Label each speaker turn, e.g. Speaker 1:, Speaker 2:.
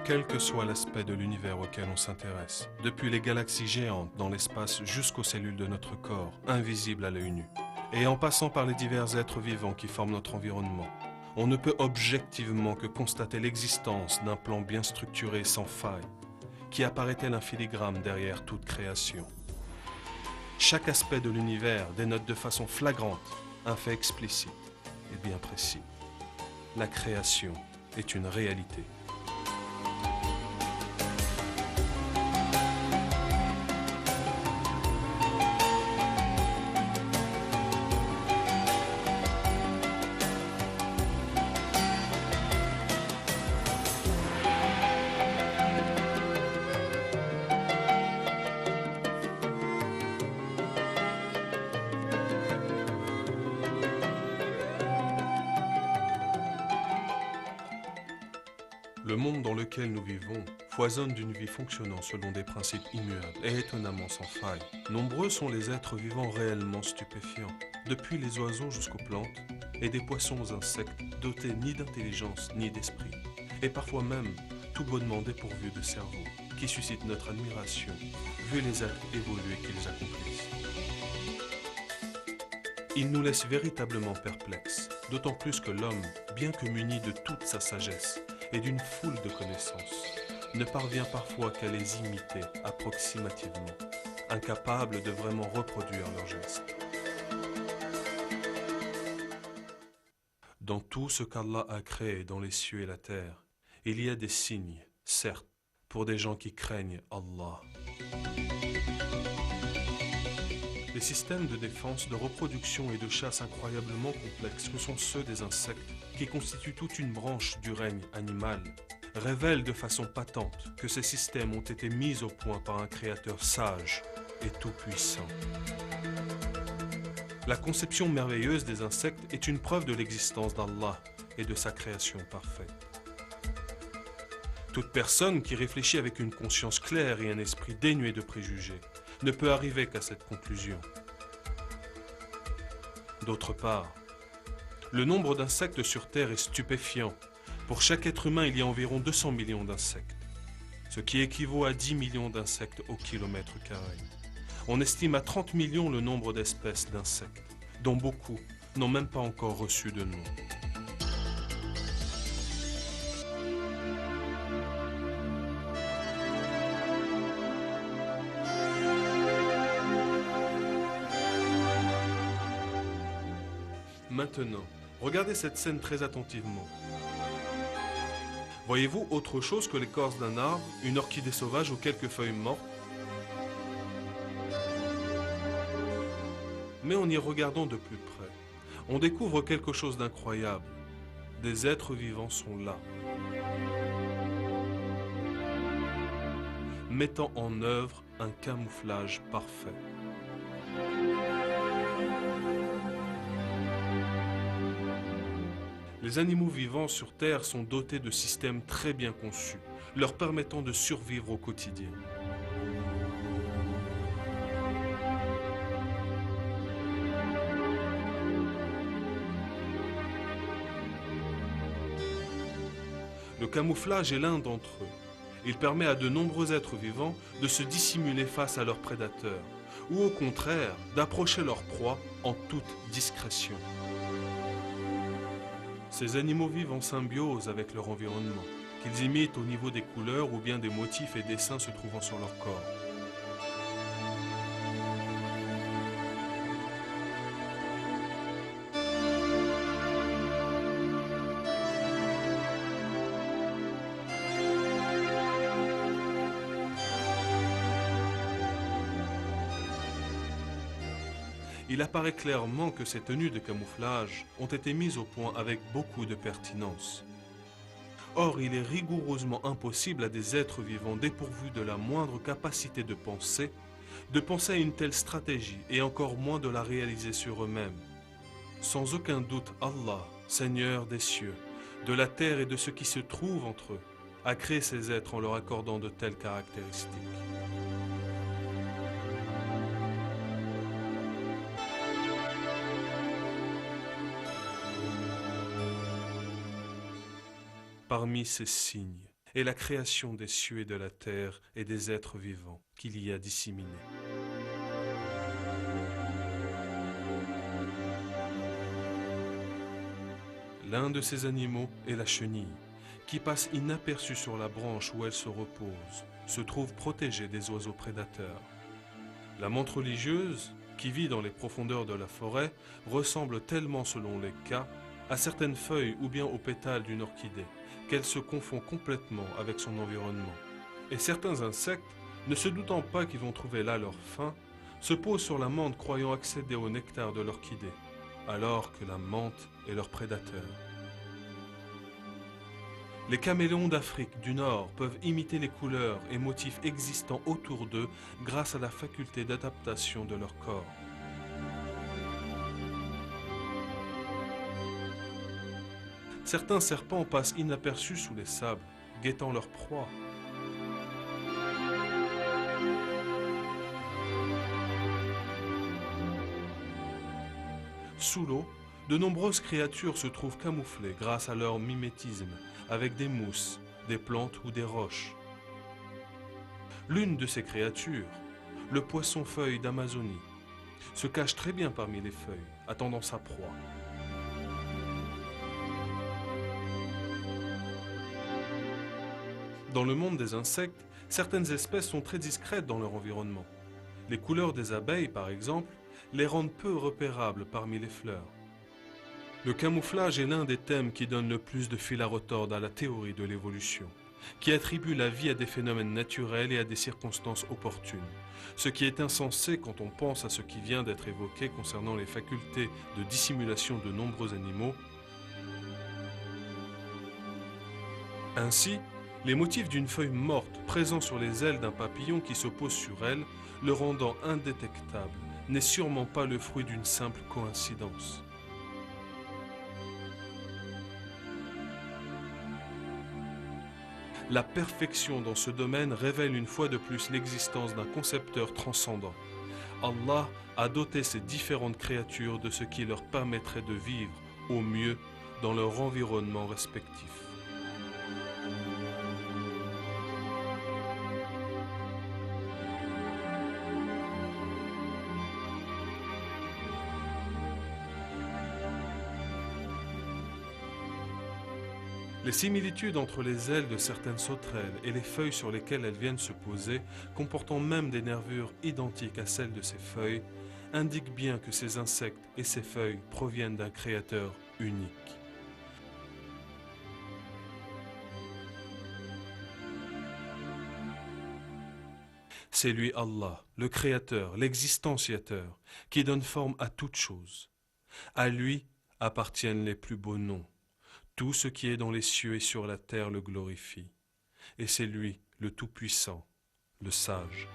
Speaker 1: Quel que soit l'aspect de l'univers auquel on s'intéresse, depuis les galaxies géantes dans l'espace jusqu'aux cellules de notre corps, invisibles à l'œil nu, et en passant par les divers êtres vivants qui forment notre environnement, on ne peut objectivement que constater l'existence d'un plan bien structuré sans faille, qui apparaît tel un filigrane derrière toute création. Chaque aspect de l'univers dénote de façon flagrante un fait explicite et bien précis. La création est une réalité. Le monde dans lequel nous vivons foisonne d'une vie fonctionnant selon des principes immuables et étonnamment sans faille. Nombreux sont les êtres vivants réellement stupéfiants, depuis les oiseaux jusqu'aux plantes, et des poissons aux insectes dotés ni d'intelligence ni d'esprit, et parfois même tout bonnement dépourvus de cerveau, qui suscitent notre admiration, vu les actes évolués qu'ils accomplissent. Ils nous laissent véritablement perplexes, d'autant plus que l'homme, bien que muni de toute sa sagesse, et d'une foule de connaissances, ne parvient parfois qu'à les imiter approximativement, incapable de vraiment reproduire leurs gestes. Dans tout ce qu'Allah a créé dans les cieux et la terre, il y a des signes, certes, pour des gens qui craignent Allah. Les systèmes de défense, de reproduction et de chasse incroyablement complexes que sont ceux des insectes, qui constituent toute une branche du règne animal, révèlent de façon patente que ces systèmes ont été mis au point par un créateur sage et tout-puissant. La conception merveilleuse des insectes est une preuve de l'existence d'Allah et de sa création parfaite. Toute personne qui réfléchit avec une conscience claire et un esprit dénué de préjugés ne peut arriver qu'à cette conclusion. D'autre part, le nombre d'insectes sur Terre est stupéfiant. Pour chaque être humain, il y a environ 200 millions d'insectes, ce qui équivaut à 10 millions d'insectes au kilomètre carré. On estime à 30 millions le nombre d'espèces d'insectes, dont beaucoup n'ont même pas encore reçu de nom. Maintenant, regardez cette scène très attentivement. Voyez-vous autre chose que l'écorce d'un arbre, une orchidée sauvage ou quelques feuilles mortes? Mais en y regardant de plus près, on découvre quelque chose d'incroyable. Des êtres vivants sont là, mettant en œuvre un camouflage parfait. Les animaux vivants sur Terre sont dotés de systèmes très bien conçus, leur permettant de survivre au quotidien. Le camouflage est l'un d'entre eux. Il permet à de nombreux êtres vivants de se dissimuler face à leurs prédateurs, ou au contraire, d'approcher leur proie en toute discrétion. Ces animaux vivent en symbiose avec leur environnement, qu'ils imitent au niveau des couleurs ou bien des motifs et dessins se trouvant sur leur corps. Il apparaît clairement que ces tenues de camouflage ont été mises au point avec beaucoup de pertinence. Or, il est rigoureusement impossible à des êtres vivants dépourvus de la moindre capacité de penser à une telle stratégie et encore moins de la réaliser sur eux-mêmes. Sans aucun doute, Allah, Seigneur des cieux, de la terre et de ce qui se trouve entre eux, a créé ces êtres en leur accordant de telles caractéristiques. Parmi ces signes, et la création des cieux et de la terre et des êtres vivants qu'il y a disséminés. L'un de ces animaux est la chenille, qui passe inaperçue sur la branche où elle se repose, se trouve protégée des oiseaux prédateurs. La menthe religieuse, qui vit dans les profondeurs de la forêt, ressemble tellement selon les cas à certaines feuilles ou bien aux pétales d'une orchidée, qu'elle se confond complètement avec son environnement. Et certains insectes, ne se doutant pas qu'ils vont trouver là leur faim, se posent sur la menthe croyant accéder au nectar de l'orchidée, alors que la menthe est leur prédateur. Les caméléons d'Afrique du Nord peuvent imiter les couleurs et motifs existants autour d'eux grâce à la faculté d'adaptation de leur corps. Certains serpents passent inaperçus sous les sables, guettant leur proie. Sous l'eau, de nombreuses créatures se trouvent camouflées grâce à leur mimétisme, avec des mousses, des plantes ou des roches. L'une de ces créatures, le poisson-feuille d'Amazonie, se cache très bien parmi les feuilles, attendant sa proie. Dans le monde des insectes, certaines espèces sont très discrètes dans leur environnement. Les couleurs des abeilles, par exemple, les rendent peu repérables parmi les fleurs. Le camouflage est l'un des thèmes qui donne le plus de fil à retordre à la théorie de l'évolution, qui attribue la vie à des phénomènes naturels et à des circonstances opportunes, ce qui est insensé quand on pense à ce qui vient d'être évoqué concernant les facultés de dissimulation de nombreux animaux. Ainsi, les motifs d'une feuille morte présents sur les ailes d'un papillon qui se pose sur elle, le rendant indétectable, n'est sûrement pas le fruit d'une simple coïncidence. La perfection dans ce domaine révèle une fois de plus l'existence d'un concepteur transcendant. Allah a doté ces différentes créatures de ce qui leur permettrait de vivre au mieux dans leur environnement respectif. Les similitudes entre les ailes de certaines sauterelles et les feuilles sur lesquelles elles viennent se poser, comportant même des nervures identiques à celles de ces feuilles, indiquent bien que ces insectes et ces feuilles proviennent d'un créateur unique. C'est lui Allah, le Créateur, l'existanciateur, qui donne forme à toute chose. À lui appartiennent les plus beaux noms. Tout ce qui est dans les cieux et sur la terre le glorifie. Et c'est lui, le Tout-Puissant, le Sage.